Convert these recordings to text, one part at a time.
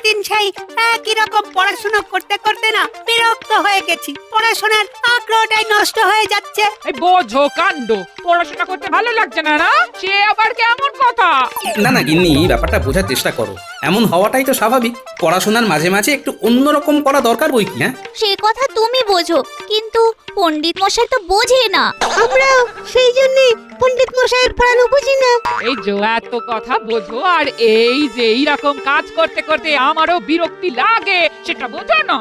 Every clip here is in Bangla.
প্রতিদিন সেই একই রকম পড়াশোনা করতে করতে না বিরক্ত হয়ে গেছি। পড়াশোনার আগ্রহটাই নষ্ট হয়ে যাচ্ছে। এই বোঝো কাণ্ড, পড়াশোনা করতে ভালো লাগছে না না? সে আবার কেমন কথা? না না গিন্নি, ব্যাপারটা বোঝার চেষ্টা করো। এমন হওয়াটাই তো স্বাভাবিক। পড়াশোনার মাঝে মাঝে একটু অন্যরকম করা দরকার বই কি। হ্যাঁ, সে কথা তুমি বোঝো, কিন্তু পণ্ডিত মশাই তো বোঝে না। আমরাও সেই জন্য পণ্ডিত মশাইয়ের পড়ানো বুঝি না। এই যে এত কথা বোঝো, আর এই যে এইরকম কাজ করতে করতে আমারও বিরক্তি লাগে, সেটা বোঝো না?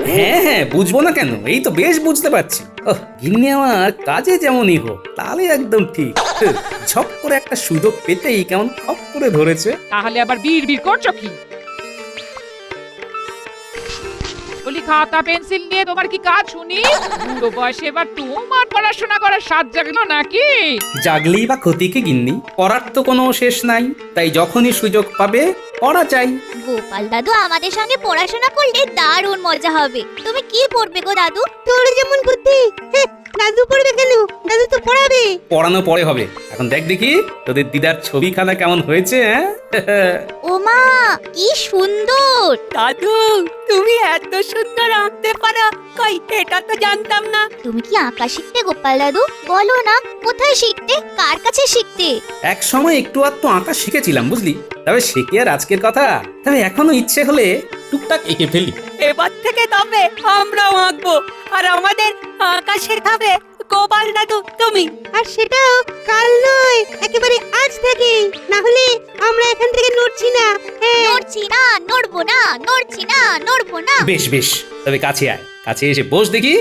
হ্যাঁ হ্যাঁ, বুঝবো না কেন, এই তো বেশ বুঝতে পারছি। ওহ, গিন্নি আমার কাজে যেমনই হোক, তাহলে একদম ঠিক। ঝপ করে একটা সুযোগ পেতেই কেমন খপ করে ধরেছে। তাহলে আবার বিড় করছো কি? বলি, খাতা পেন্সিল নিয়ে তোমার কি কাজ শুনি? বুড়ো বয়সে এবার তোমার পড়াশোনা করার স্বাদ জাগলো নাকি? জাগলেই বা ক্ষতি কি গিন্নি? পড়ার তো কোনো শেষ নাই, তাই যখনই সুযোগ পাবে পড়া চাই। গোপাল দাদু আমাদের সঙ্গে পড়াশোনা করলে দারুণ মজা হবে। তুমি কি পড়বে গো দাদু? তোর যেমন বুদ্ধি, দাদু পড়বে কেন? দাদু তো পড়াবে। পড়ানো পরে হবে, এখন দেখ দেখি তোদের দিদার ছবিখানা কেমন হয়েছে। হ্যাঁ, ওমা, কি সুন্দর! দাদু, তুমি এত সুন্দর আঁকতে পারো, কই এটা তো জানতাম না। তুমি কি আঁকা শিখতে গোপাল দাদু? বলো না, কোথায় শিখতে, কার কাছে শিখতে? এক সময় একটু আধটু আঁকা শিখেছিলাম বুঝলি, তবে সে কি আর আজকের কথা। তবে এখনো ইচ্ছে হলে টুকটাক এঁকে ফেলি। এবার থেকে তবে আমরাও আঁকবো, আর আমাদের আঁকা শেখাবে গোপাল দাদু তুমি। আর সেটাও কাল নয়, একেবারে আজ থেকে, না হলে আমরা এখান থেকে নড়ছি না। নড়ছি না, নড়বো না, নড়ছি না, নড়বো না। বেশ বেশ, তবে কাছে আয়, কাছে এসে বস দেখি।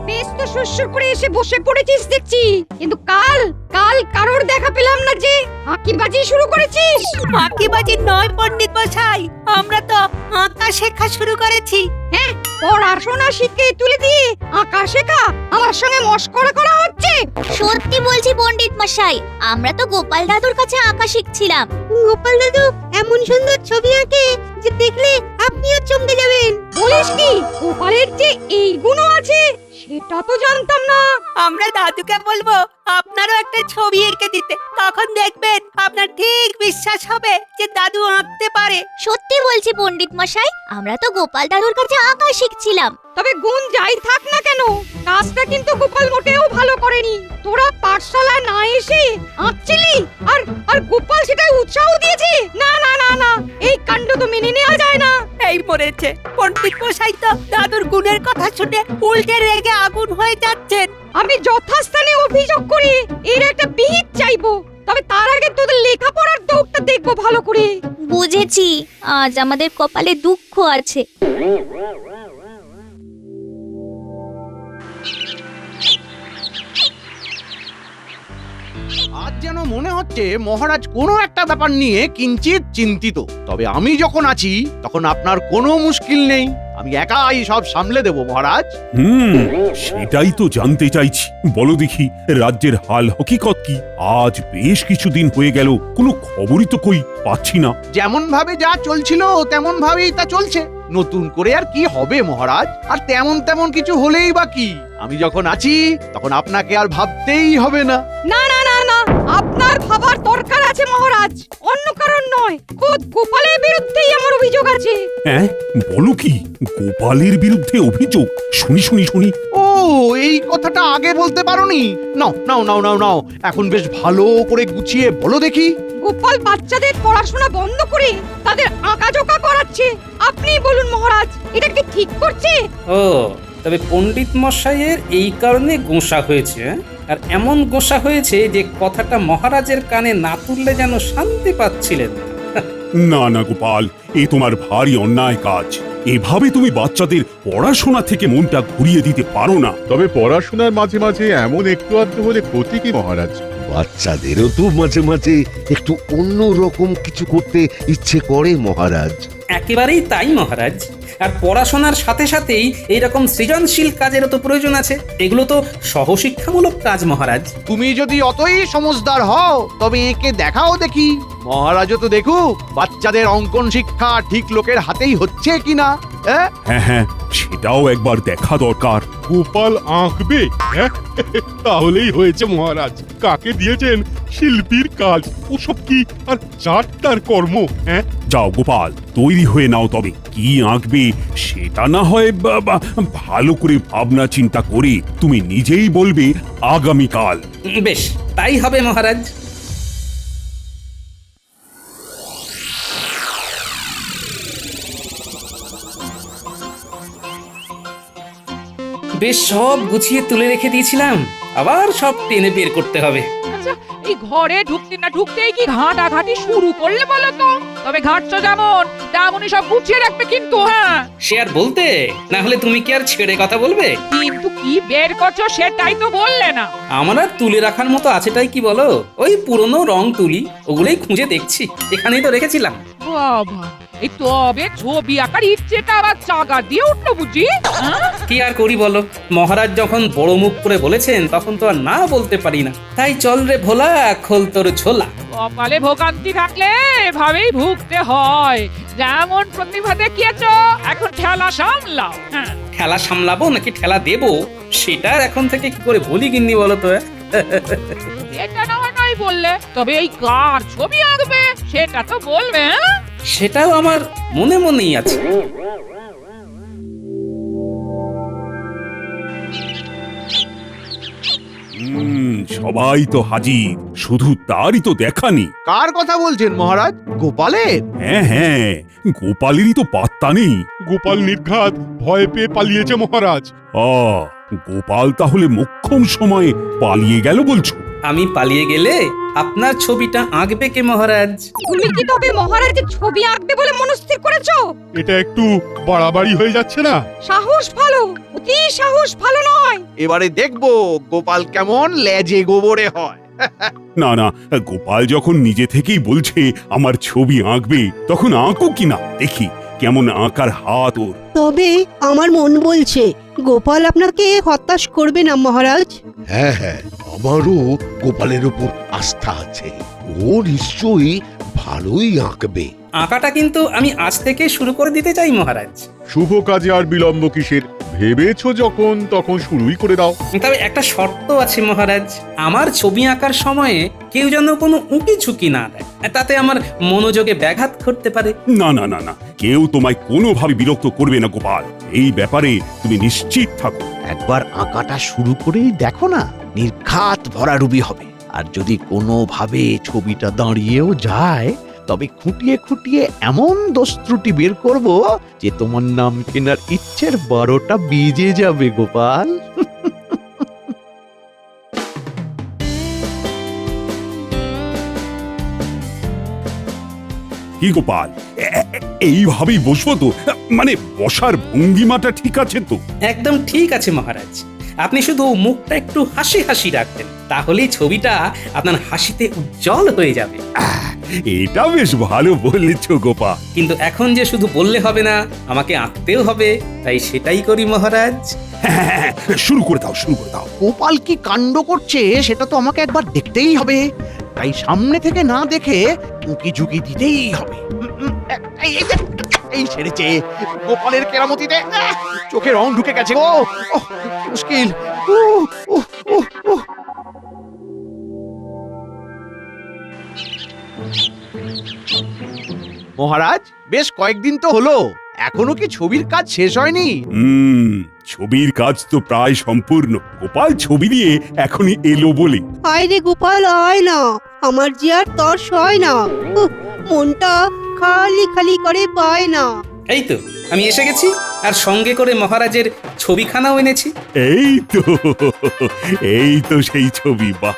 বেশ তো সুরসুর করে এসে বসে পড়েছিস দেখছি, কিন্তু কাল কারোর দেখা পেলাম না যে আঁকিবাজি শুরু করেছিস। আঁকিবাজি নয় পণ্ডিত মশাই, আমরা তো আঁকা শেখা শুরু করেছি। হ্যাঁ, পড়াশোনা শিখে তুলে দিয়ে আঁকা শেখা, আমার সঙ্গে মশকরা করা হচ্ছে। সত্যি বলছি পণ্ডিত মশাই, আমরা তো গোপাল দাদুর কাছে আঁকা শিখছিলাম। গোপাল দাদু এমন সুন্দর ছবি আঁকে যে দেখলে আপনিও চমকে যাবেন। বলিস কি, গোপালের যে এই গুণও আছে সেটা তো জানতাম না। আমরা দাদুকে বলবো আপনারও একটা ছবি এঁকে দিতে, তখন দেখবেন আপনার ঠিক বিশ্বাস হবে যে দাদু আঁকতে পারে। সত্যি বলছি পণ্ডিত মশাই, আমরা তো গোপাল দাদুর কাছে আঁকা শিখছিলাম। তবে গুণ যাই থাক না কেন, কাজটা কিন্তু গোপাল মোটেও ভালো করেনি। তোরা পাঠশালা না এসে আঁকছিলি, আর গোপাল সেটাই উৎসাহ দিয়েছে। না না না না, এই কাণ্ড তো মেনে নেওয়া যায় না। এই মরেছে, পণ্ডিত মশাই তো দাদুর গুণের কথা শুনে উল্টে রেগে আগুন হয়ে যাচ্ছেন। আমি যথাস্থানে অভিযোগ করে এর একটা বিহিত চাইবো, তবে তার আগে তোদের লেখাপড়ার দৌড়টা দেখবো ভালো করে। বুঝেছি, আজ আমাদের কপালে দুঃখ আছে। আজ যেন মনে হচ্ছে মহারাজ কোনো একটা ব্যাপার নিয়ে কিঞ্চিত চিন্তিত। তবে আমি যখন আছি তখন আপনার কোনো মুশকিল নেই, আমি একাই সব সামলে দেব মহারাজ। সেটাই তো জানতে চাইছি। বলো দেখি, রাজ্যের হাল হকিকত কি? আজ বেশ কিছুদিন হয়ে গেল, কোনো খবরই তো কই পাচ্ছি না। যেমন ভাবে যা চলছিল তেমন ভাবেই তা চলছে, নতুন করে আর কি হবে মহারাজ? আর তেমন কিছু হলেই বা কি, আমি যখন আছি তখন আপনাকে আর ভাবতেই হবে না। না না না না, আপনার ভাবার দরকার আছে মহারাজ, অন্য কারণ নয়। খোদ গোপালের বিরুদ্ধেই আমার অভিযোগ আছে। হ্যাঁ, বলো কি, গোপালের বিরুদ্ধে অভিযোগ? শুনি শুনি শুনি। ও, এই কথাটা আগে বলতে পারোনি? নাও নাও নাও নাও নাও, এখন বেশ ভালো করে গুছিয়ে বলো দেখি। গোপাল বাচ্চাদের পড়াশোনা বন্ধ করে তাদের আঁকাঝোঁকা করাচ্ছে। আপনি বলুন মহারাজ, এটা কি ঠিক করছে? ও, তবে পণ্ডিত মশাইয়ের এই কারণে গোঁসা হয়েছে। আর এমন গোঁসা হয়েছে যে কথাটা মহারাজের কানে না তুললে যেন শান্তি পাচ্ছিলেন। না না গোপাল, এ তোমার ভারী অন্যায় কাজ। এভাবে তুমি বাচ্চাদের পড়াশোনা থেকে মনটা ঘুরিয়ে দিতে পারো না। তবে পড়াশোনার মাঝে মাঝে এমন একটু আধটু হলে ক্ষতি কি মহারাজ? বাচ্চাদেরও তো মাঝে মাঝে একটু অন্য রকম কিছু করতে ইচ্ছে করে মহারাজ। একেবারেই তাই মহারাজ। আর পড়াশোনার সাথে সাথেই এইরকম সৃজনশীল কাজেরও তো প্রয়োজন আছে। এগুলো তো সহশিক্ষামূলক কাজ মহারাজ। তুমি যদি অতই সমজদার হও তবে একে দেখাও দেখি। মহারাজও তো দেখুক বাচ্চাদের অঙ্কন শিক্ষা ঠিক লোকের হাতেই হচ্ছে কিনা। হ্যাঁ হ্যাঁ, সেটাও একবার দেখা দরকার। গোপাল আঁকবে, হ্যাঁ? তাহলেই হয়েছে মহারাজ। কাকে দিয়েছেন শিল্পীর কাজ? ওসব কি আর চারটার কর্ম, হ্যাঁ? যাও গোপাল, তৈরি হয়ে নাও। তবে কি আঁকবে সেটা না হয় ভালো করে ভাবনা চিন্তা করে তুমি নিজেই বলবে আগামীকাল। বেশ, তাই হবে মহারাজ। বেশ, সব গুছিয়ে তুলে রেখে দিয়েছিলাম, আবার সব টেনে বের করতে হবে। আচ্ছা, এই ঘরে ঢুকতে না ঢুকতেই কি ঘাটাঘাটি শুরু করলে বলো তো? তবে ঘাটছো যেমন তেমনই সব গুছিয়ে রাখবে কিন্তু, হ্যাঁ? সে আর বলতে, না হলে তুমি কি আর ছেড়ে কথা বলবে? কিন্তু কি বের করছো সেটাই তো বললে না। আমার আর তুলে রাখার মতো আছেটাই কি বলো? ওই পুরনো রং তুলি, ওগুলোই খুঁজে দেখছি। এখানেই তো রেখেছিলাম। বাবা, এই তবে ছবি আঁকার ইচ্ছেটা আবার চাগা দিয়ে উঠলো বুঝি? হ্যাঁ? কি আর করি বলো, মহারাজ যখন বড় মুখ করে বলেছেন তখন তো আর না বলতে পারি না। তাই চল রে ভোলা, খোল তোর ঝোলা। কপালে ভোগান্তি থাকলে এভাবেই ভুগতে হয়। যেমন প্রতিভা দেখিয়েছো, এখন ঠেলা সামলাও। হ্যাঁ, ঠেলা সামলাবো নাকি ঠেলা দেবো সেটা আর এখন থেকে কি করে বলি গিন্নি বলো তো? এটা না হয় নয় বললে, তবে এই কার ছবি আঁকবে সেটা তো বলবে। হ্যাঁ? সেটাও আমার মনে মনেই আছে। সবাই তো হাজির, শুধু তারই তো দেখানি। কার কথা বলছেন মহারাজ? গোপালের? হ্যাঁ হ্যাঁ, গোপালেরই তো পাত্তা নেই। গোপাল নির্ঘাত ভয় পেয়ে পালিয়েছে মহারাজ। গোপাল তাহলে মোক্ষম সময়ে পালিয়ে গেল বলছো? আমি পালিয়ে গেলে আপনার ছবিটা আঁকবে কে মহারাজ? তুমি কি তবে মহারাজের ছবি আঁকবে বলে মনস্থির করেছো? এটা একটু বাড়াবাড়ি হয়ে যাচ্ছে না? সাহস ভালো, অতি সাহস ভালো নয়। এবারে দেখবো গোপাল কেমন লেজে গোবরে হয়। না না, গোপাল যখন নিজে থেকেই বলছে আমার ছবি আঁকবে, তখন আঁকো কিনা দেখি কেমন আঁকার হাত ওর। তবে আমার মন বলছে গোপাল আপনাকে হতাশ করবে না মহারাজ। হ্যাঁ হ্যাঁ, আমারও গোপালের উপর আস্থা আছে। ও নিশ্চয়ই ভালোই আঁকবে। আঁকাটা কিন্তু আমি আজ থেকে শুরু করে দিতে চাই মহারাজ। শুভ কাজে আর বিলম্ব কিসের? ভেবেছো যখন তখন শুরুই করে দাও। তবে একটা শর্ত আছে মহারাজ, আমার ছবি আঁকার সময়ে কেউ যেন কোনো উঁকি ঝুঁকি না দেয়, তাতে আমার মনোযোগে ব্যাঘাত ঘটতে পারে। না না না না, কেউ তোমায় কোনোভাবে বিরক্ত করবে না গোপাল, এই ব্যাপারে তুমি নিশ্চিত থাকো। একবার আঁকাটা শুরু করেই দেখো না, নির্ঘাত ভরাডুবি হবে। আর যদি কোনোভাবে ছবিটা দাঁড়িয়েও যায়, তবে খুঁটিয়ে খুঁটিয়ে এমন দোষ ত্রুটি বের করব যে তোমার নাম কেনার ইচ্ছের 12টা বেজে যাবে গোপাল। কি গোপাল, এইভাবেই বসবো তো? মানে বসার ভঙ্গিমাটা ঠিক আছে তো? একদম ঠিক আছে মহারাজ। আপনি শুধু মুখটা একটু হাসি হাসি রাখবেন, তাহলেই ছবিটা আপনার হাসিতে উজ্জ্বল হয়ে যাবে। এটা বেশ ভালো বলেছ গোপাল। কিন্তু এখন যে শুধু বললে হবে না, আমাকে আঁকতেও হবে, তাই সেটাই করি মহারাজ। শুরু করে দাও, শুরু করে দাও। গোপাল কি কাণ্ড করছে সেটা তো আমাকে একবার দেখতেই হবে। তাই সামনে থেকে না দেখে উঁকি ঝুঁকি দিতেই হবে। এই ছেড়েছে গোপালের কেরামতিতে চোখে রং ঢুকে গেছে গো। মুশকিল। মহারাজ, বেশ কয়েকদিন তো হলো, এখনো কি ছবির কাজ শেষ হয়নি? ছবির কাজ তো প্রায় সম্পূর্ণ। গোপাল ছবি দিয়ে এখনই এলো বলে। আয় রে গোপাল, আয় না, আমার যে আর তর সয় না। মনটা খালি খালি করে পায় না। এই তো আমি এসে গেছি, আর সঙ্গে করে মহারাজের ছবিখানাও এনেছি। এই তো সেই ছবি। বাহ,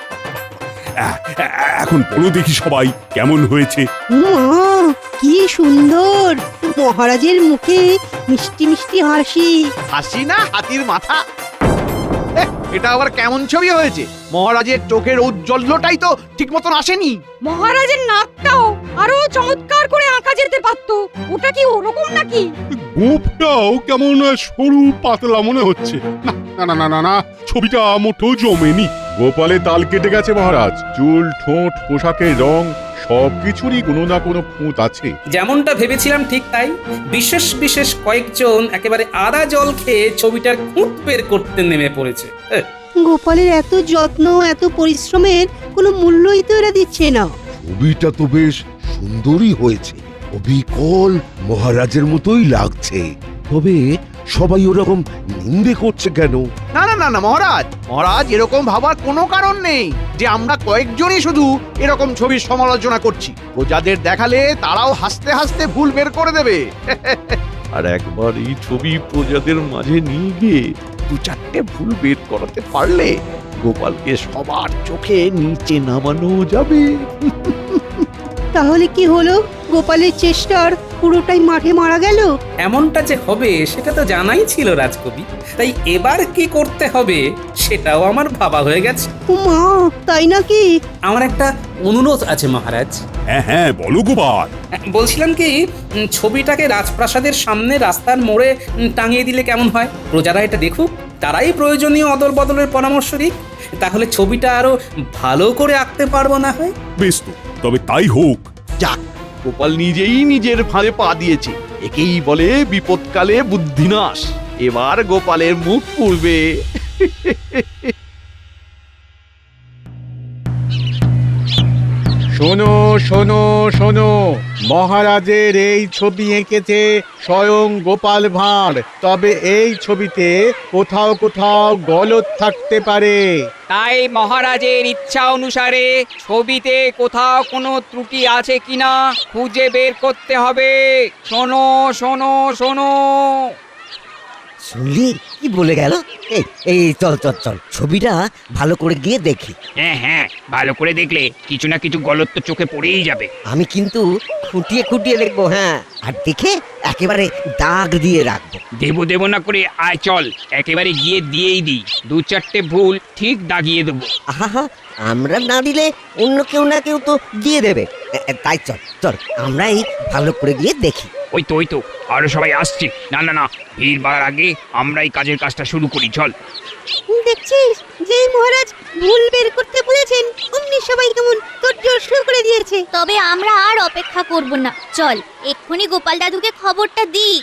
এখন বলো দেখি সবাই কেমন হয়েছে? মা, কি সুন্দর! মহারাজের মুখে মিষ্টি মিষ্টি হাসি। হাসি না হাতির মাথা। এটা আবার কেমন ছবি হয়েছে? মহারাজের চোখের ঔজ্জ্বল্যটাই তো ঠিক মতন আসেনি। মহারাজের নাকটাও আরো চমৎকার করে আঁকা যেতে পারতো। ওটা কি ওরকম নাকি? গোপটাও কেমন সরু পাতলা মনে হচ্ছে। না না না না না, ছবিটা মোটেও জমেনি। গোপালে তাল কেটে গেছে মহারাজ। চুল, ঠোঁট, পোশাকের রং সবকিছুরই কোনো না কোনো খুঁত আছে। যেমনটা ভেবেছিলাম ঠিক তাই। বিশেষ বিশেষ কয়েকজন একেবারে আদা জল খেয়ে ছবিটার খুঁত বের করতে নেমে পড়েছে। গোপালের এত যত্ন এত পরিশ্রমের কোনো মূল্যই তো এরা দিচ্ছে না। ছবিটা তো বেশ সুন্দরই হয়েছে, অবিকল মহারাজের মতোই লাগছে। তবে সবাই ওরকম নিন্দে করছে কেন? না না না না মহারাজ, মহারাজ এরকম ভাবার কোনো কারণ নেই যে আমরা কয়েকজনই শুধু এরকম ছবির সমালোচনা করছি। প্রজাদের দেখালে তারাও হাসতে হাসতে ভুল বের করে দেবে। আর একবার এই ছবি প্রজাদের মাঝে নিয়ে গিয়ে দু চারটে ভুল বের করাতে পারলে গোপালকে সবার চোখে নিচে নামানো যাবে। তাহলে কি হলো? গোপালের চেষ্টার পুরোটাই মাঠে মারা গেল। এমনটা যে হবে সেটা তো জানাই ছিল রাজকবি, তাই এবার কি করতে হবে সেটাও আমার ভাবা হয়ে গেছে। ও মা, তাই নাকি? আমার একটা অনুরোধ আছে মহারাজ। হ্যাঁ হ্যাঁ বলো গোপাল। বলছিলাম কি, ছবিটাকে রাজপ্রাসাদের সামনে রাস্তার মোড়ে টাঙিয়ে দিলে কেমন হয়? প্রজারা এটা দেখুক, তারাই প্রয়োজনীয় অদল বদলের পরামর্শ দিক, তাহলে ছবিটা আরো ভালো করে আঁকতে পারবো না হয়। বেশ তো, তবে তাই হোক। যাক, গোপাল নিজেই নিজের ফাঁদে পা দিয়েছে। একেই বলে বিপদকালে বুদ্ধিনাশ। এবার গোপালের মুখ পুড়বে। শোনো শোনো শোনো, মহারাজের এই ছবি এঁকেছে স্বয়ং গোপাল ভাঁড়। তবে এই ছবিতে কোথাও কোথাও গলদ থাকতে পারে। তাই মহারাজের ইচ্ছা অনুসারে ছবিতে কোথাও কোনো ত্রুটি আছে কিনা খুঁজে বের করতে হবে। শোনো শোনো শোনো। শুনলি কি বলে গেল? এই এই চল চল চল, ছবিটা ভালো করে গিয়ে দেখি। হ্যাঁ হ্যাঁ, ভালো করে দেখলে কিছু না কিছু গলত তো চোখে পড়েই যাবে। আমি কিন্তু খুঁটিয়ে খুঁটিয়ে দেখবো, হ্যাঁ, আর দেখে একেবারে দাগ দিয়ে রাখবো। দেব দেব না করে আয় চল, একেবারে গিয়ে দিয়েই দিই। দু চারটে ভুল ঠিক দাগিয়ে দেবো। আহা, আমরা না দিলে অন্য কেউ না কেউ তো দিয়ে দেবে। তাই চল চল, আমরাই ভালো করে গিয়ে দেখি। ওই তো আরো সবাই আসছে। না না না, ভিড় বাড়ার আগে আমরাই কাজের কাজটা শুরু করি, চল। দেখছিস, যেই মহারাজ ভুল বের করতে বলেছেন অমনি সবাই কেমন তোড়জোড় শুরু করে দিয়েছে। তবে আমরা আর অপেক্ষা করব না, চল এক্ষুনি গোপাল দাদুকে খবরটা দিই।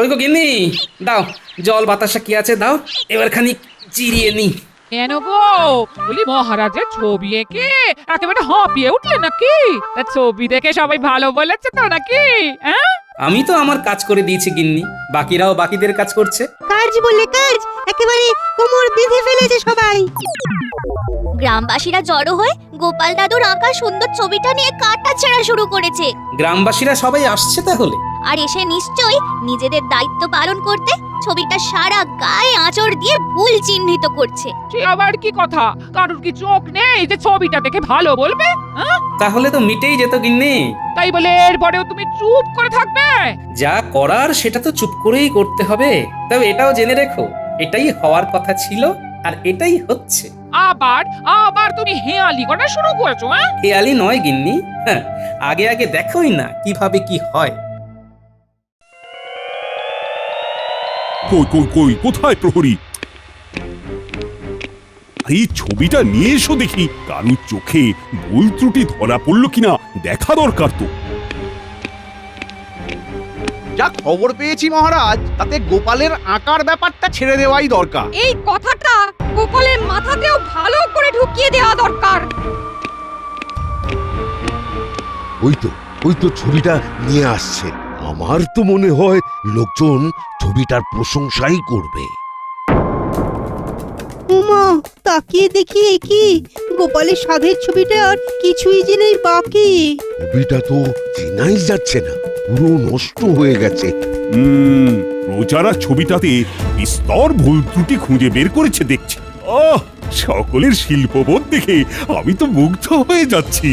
ওই গো গিন্নি, দাও জল বাতাসা কি আছে দাও, এবার খানিক জিরিয়ে নি। কেন গো? বলি মহারাজের ছবি এঁকে একেবারে হাঁপিয়ে উঠলে নাকি? তা ছবি দেখে সবাই ভালো বলেছে তো নাকি? হ্যাঁ, আমি তো আমার কাজ করে দিয়েছি গিন্নি, বাকিরাও বাকিদের কাজ করছে। কাজ বলে কাজ, একেবারে কোমর বেঁধে ফেলেছে সবাই। গ্রামবাসীরা জড়ো হয়ে গোপাল দাদুর আঁকা সুন্দর ছবিটা নিয়ে কাটা ছেঁড়া শুরু করেছে। গ্রামবাসীরা সবাই আসছে তাহলে? আর এসে নিশ্চয়ই নিজেদের দায়িত্ব পালন করতে ছবিটা সারা গায়ে আঁচড় দিয়ে ভুল চিহ্নিত করছে। সে আবার কি কথা? কারুর কি চোখ নেই যে ছবিটা দেখে ভালো বলবে? হ্যাঁ, তাহলে তো মিটেই যেত গিন্নি। তাই বলে এরপরেও তুমি চুপ করে থাকবে? যা করার সেটা তো চুপ করেই করতে হবে। তবে এটাও জেনে রেখো, এটাই হওয়ার কথা ছিল আর এটাই হচ্ছে। আবার আবার তুমি হেয়ালি করা শুরু করেছো? হ্যাঁ, খেয়ালি নয় গিন্নি, হ্যাঁ, আগে আগে দেখোই না কিভাবে কি হয়। কই কই কই, কোথায় প্রহরী? এই ছবিটা নিয়ে এসো দেখি, কারুর চোখে ভুল ত্রুটি ধরা পড়লো কিনা দেখা দরকার তো। যা খবর পেয়েছি মহারাজ, তাতে গোপালের আঁকার ব্যাপারটা ছেড়ে দেওয়াই দরকার। এই কথাটা গোপালের মাথাতেও ভালো করে ঢুকিয়ে দেওয়া দরকার। ওই তো ছবিটা নিয়ে আসছে। আমার তো মনে হয় লোকজন ছবিটার প্রশংসাই করবে। উমা, তাকিয়ে দেখি এ কি? গোপালের সাধের ছবিটা আর কিছুই যে নেই বাকি। ছবিটা তো চেনাই যাচ্ছে না, পুরো নষ্ট হয়ে গেছে। প্রজারা ছবিটাতে বিস্তর ভুল ত্রুটি খুঁজে বের করেছে দেখছি। সকলের শিল্পবোধ দেখে আমি তো মুগ্ধ হয়ে যাচ্ছি।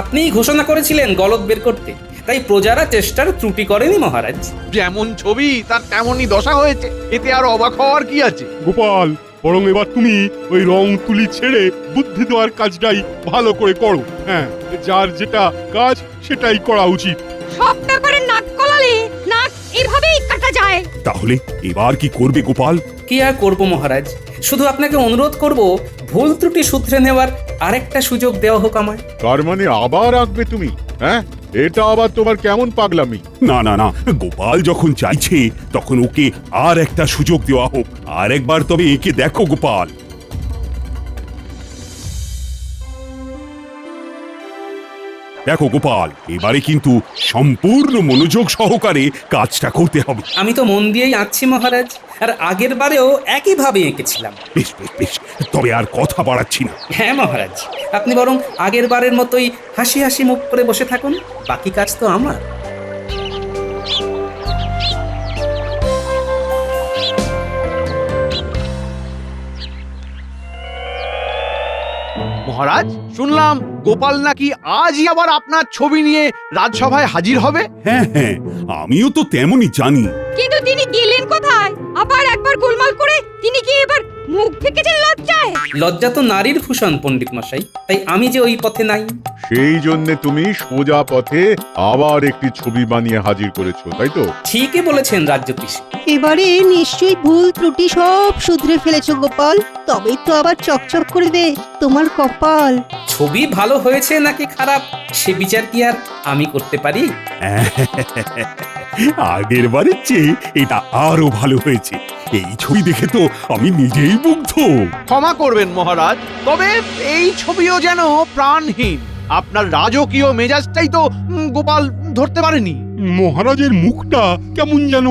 আপনিই ঘোষণা করেছিলেন গলদ বের করতে, তাই প্রজারা চেষ্টার ত্রুটি করেনি মহারাজ। যেমন ছবি তার তেমনই দশা হয়েছে, এতে আর অবাক হওয়ার কি আছে? গোপাল, বরং এবার তুমি ওই রং তুলি ছেড়ে বুদ্ধি দেওয়ার কাজটাই ভালো করে করো। হ্যাঁ, যার যেটা কাজ সেটাই করা উচিত। সব ব্যাপারে নাক গলালে নাক এভাবেই কাটা যায়। তাহলে এবার কি করবে গোপাল? কি আর করবো মহারাজ, শুধু আপনাকে অনুরোধ করব ভুল ত্রুটি শুধরে নেওয়ার আরেকটা সুযোগ দেওয়া হোক আমায়। তার মানে আবার আঁকবে তুমি? হ্যাঁ, এটা আবার তোমার কেমন পাগলামি? না না না, গোপাল যখন চাইছে তখন ওকে আর একটা সুযোগ দেওয়া হোক। আর একবার তবে একে দেখো গোপাল। দেখো গোপাল, এবারে কিন্তু সম্পূর্ণ মনোযোগ সহকারে কাজটা করতে হবে। আমি তো মন দিয়েই আঁকছি মহারাজ, আর আগের বারেও একইভাবে এঁকেছিলাম। বেশ বেশ বেশ, তবে আর কথা বাড়াচ্ছি না। হ্যাঁ মহারাজ, আপনি বরং আগের বারের মতোই হাসি হাসি মুখ করে বসে থাকুন, বাকি কাজ তো আমার। মহারাজ, শুনলাম গোপাল নাকি আজই আবার আপনার ছবি নিয়ে রাজসভায় হাজির হবে। হ্যাঁ হ্যাঁ, আমিও তো তেমনই জানি। কিন্তু তিনি গেলেন কোথায়? আবার একবার গোলমাল করে তিনি কি এবার মুখ থেকেছেন লজ্জায়? লজ্জা তো নারীর ভূষণ পণ্ডিত মশাই, তাই আমি যে ওই পথে নাই। সেই জন্য তুমি সোজা পথে আবার একটি ছবি বানিয়ে হাজির করেছো, তাই তো? ঠিকই বলেছেন রাজ্যতীশ। এবারে নিশ্চয়ই ভুল ত্রুটি সব শুধরে ফেলেছো গোপাল, তবেই তো আবার চকচক করবে তোমার কপাল। ছবি ভালো হয়েছে নাকি খারাপ সে বিচার কি আর আমি করতে পারি? আগের বারের চেয়ে এটা আরো ভালো হয়েছে। এই ছবি দেখে তো আমি নিজেই মুগ্ধ। ক্ষমা করবেন মহারাজ, তবে এই ছবিও যেন প্রাণহীন। আপনার রাজকীয় মেজাজটাই তো গোপাল ধরতে পারেনি। মহারাজের মুখটা কেমন যেন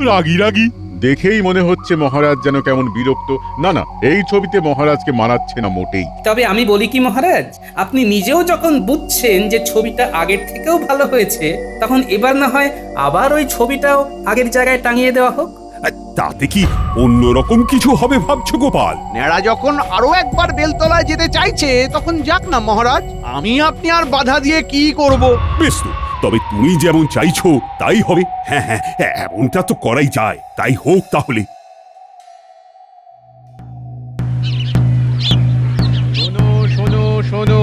রাগী রাগী। দেখেই মনে হচ্ছে মহারাজ যেন কেমন বিরক্ত। না না, এই ছবিতে মহারাজকে মানাচ্ছে না মোটেই। তবে আমি বলি কি মহারাজ, আপনি নিজেও যখন বুঝছেন যে ছবিটা আগের থেকেও ভালো হয়েছে, তখন এবার না হয় আবার ওই ছবিটাও আগের জায়গায় টাঙিয়ে দেওয়া হোক। আর তাতে কি অন্যরকম কিছু হবে ভাবছো গোপাল? নেড়া যখন আরো একবার বেলতলায় যেতে চাইছে তখন যাক না মহারাজ, আপনি আর বাধা দিয়ে কি করব? বেশ তো, তবে তুমি যেমন চাইছো তাই হবে। হ্যাঁ হ্যাঁ, এমনটা তো করাই যায়, তাই হোক তাহলে। শোনো শোনো শোনো,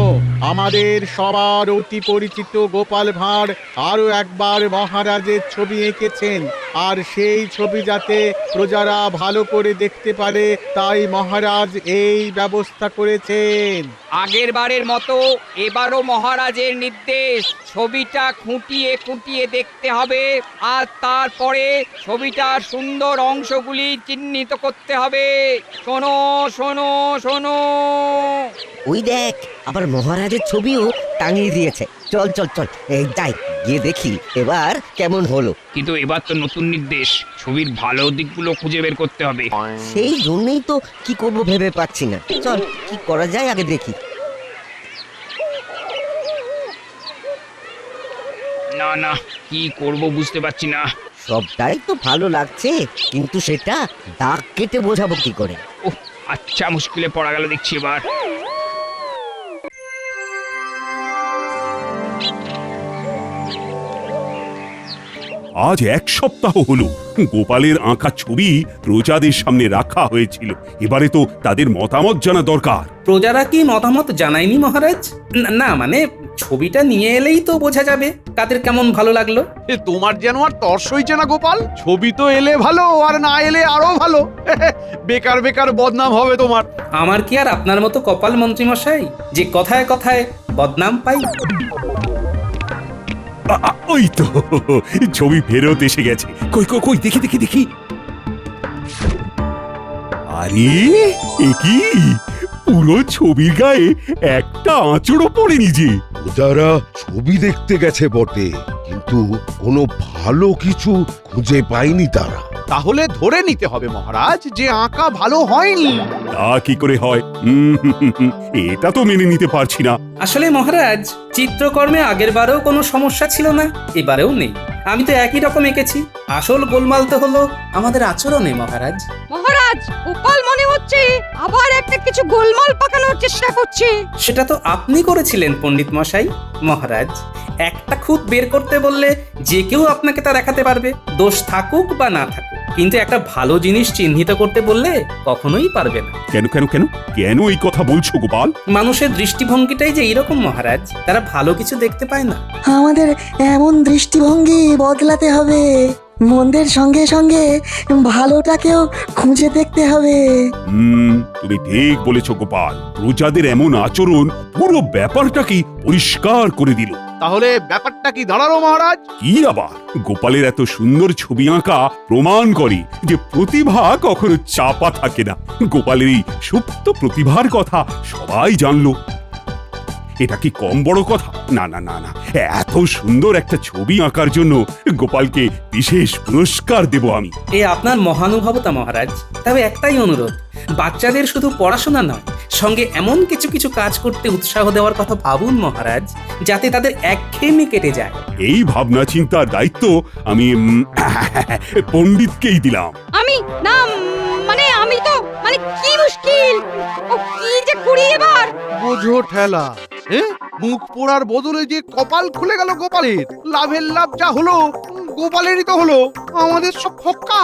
আমাদের সবার অতি পরিচিত গোপাল ভাঁড় আরো একবার মহারাজের ছবি এঁকেছেন, আর সেই ছবি যাতে প্রজারা ভালো করে দেখতে পারে তাই মহারাজ এই ব্যবস্থা করেছেন। আগের বারের মতো এবারও মহারাজের নির্দেশ, ছবিটা খুঁটিয়ে খুঁটিয়ে দেখতে হবে, আর তারপরে ছবিটার সুন্দর অংশগুলি চিহ্নিত করতে হবে। শোনো শোনো শোনো। ওই দেখ, আবার মহারাজের ছবিও টাঙিয়ে দিয়েছে। চল চল চল, এই যাই গিয়ে দেখি এবার কেমন হলো। কিন্তু এবার তো নতুন নির্দেশ, ছবির ভালো দিকগুলো খুঁজে বের করতে হবে। সেই জন্যই তো কি করব ভেবে পাচ্ছি না। চল, কি করা যায় আগে দেখি। না না, কি করব বুঝতে পারছি না। সবটাই তো ভালো লাগছে, কিন্তু সেটা দাগ কেটে বোঝাবো কি করে? ওহ, আচ্ছা, মুশকিলে পড়া গেল দেখছি এবার। আজ 1 সপ্তাহ হলো গোপালের আঁকা ছবি প্রজাদের সামনে রাখা হয়েছিল। এবারে তো তাদের মতামত জানা দরকার। প্রজারা কি মতামত জানায়নি মহারাজ? না মানে ছবিটা নিয়ে এলেই তো বোঝা যাবে কাদের কেমন ভালো লাগলো। তোমার যেন আর তর্স হইছে না গোপাল? ছবি তো এলে ভালো, আর না এলে আরো ভালো। বেকার বেকার বদনাম হবে তোমার। আমার কি আর আপনার মতো কপাল মন্ত্রী মশাই যে কথায় কথায় বদনাম পাই? ওই তো ছবি ফেরত এসে গেছে। কই কই কই, দেখি দেখি দেখি। আরে এ কি, পুরো ছবির গায়ে একটা আঁচড়ও পড়েনি যে। যারা ছবি দেখতে গেছে বটে, কিন্তু কোনো ভালো কিছু খুঁজে পায়নি তারা। তাহলে ধরে নিতে হবে মহারাজ যে আঁকা ভালো হয়নি। তা কি করে হয়? এটা তো মেনে নিতে পারছি না। আসলে মহারাজ, চিত্রকর্মে আগের বারেও কোনো সমস্যা ছিল না, এবারেও নেই। আমি তো একই রকম এঁকেছি। আসল গোলমাল তো হলো আমাদের আচরণে মহারাজ। মহারাজ, গোপাল মনে হচ্ছে আবার একটা কিছু গোলমাল পাকানোর চেষ্টা করছে। সেটা তো আপনি করেছিলেন পণ্ডিত মশাই। মহারাজ, একটা খুঁত বের করতে বললে যে কেউ আপনাকে তা দেখাতে পারবে, দোষ থাকুক বা না থাকুক। কিন্তু একটা ভালো জিনিস চিহ্নিত করতে বললে কখনোই পারবে না। কেন কেন কেন কেন এই কথা বলছো গোপাল? মানুষের দৃষ্টিভঙ্গিটাই যে এইরকম মহারাজ, তারা ভালো কিছু দেখতে পায় না। আমাদের এমন দৃষ্টিভঙ্গি বদলাতে হবে। মন্দের সঙ্গে সঙ্গে ভালোটাকেও খুঁজে দেখতে হবে। তুমি ঠিক বলেছো গোপাল, প্রজাদের এমন আচরণ পুরো ব্যাপারটাকেই পরিষ্কার করে দিল। তাহলে ব্যাপারটা কি দাঁড়ালো মহারাজ? কি আবার, গোপালের এত সুন্দর ছবি আঁকা প্রমাণ করে যে প্রতিভা কখনো চাপা থাকে না। গোপালের এই সুপ্ত প্রতিভার কথা সবাই জানলো। এটা কি কম বড় কথা? না না না না, এত সুন্দর একটা ছবি আঁকার জন্য গোপালকে বিশেষ পুরস্কার দেব আমি। এ আপনার মহানুভবতা মহারাজ। তবে একটাই অনুরোধ, বাচ্চাদের শুধু পড়াশোনা নয়, সঙ্গে এমন কিছু কিছু কাজ করতে উৎসাহ দেওয়ার কথা ভাবুন মহারাজ, যাতে তাদের একঘেয়েমি কেটে যায়। এই ভাবনা চিন্তার দায়িত্ব আমি পণ্ডিতকেই দিলাম। আমি না মানে আমি তো মানে কি মুশকিল, ও কি যে করি এবার। বোঝো ঠেলা, মুখ পোড়ার বদলে যে কপাল খুলে গেল গোপালের। লাভের লাভ যা হলো গোপালেরই তো হলো, আমাদের সব ফক্কা।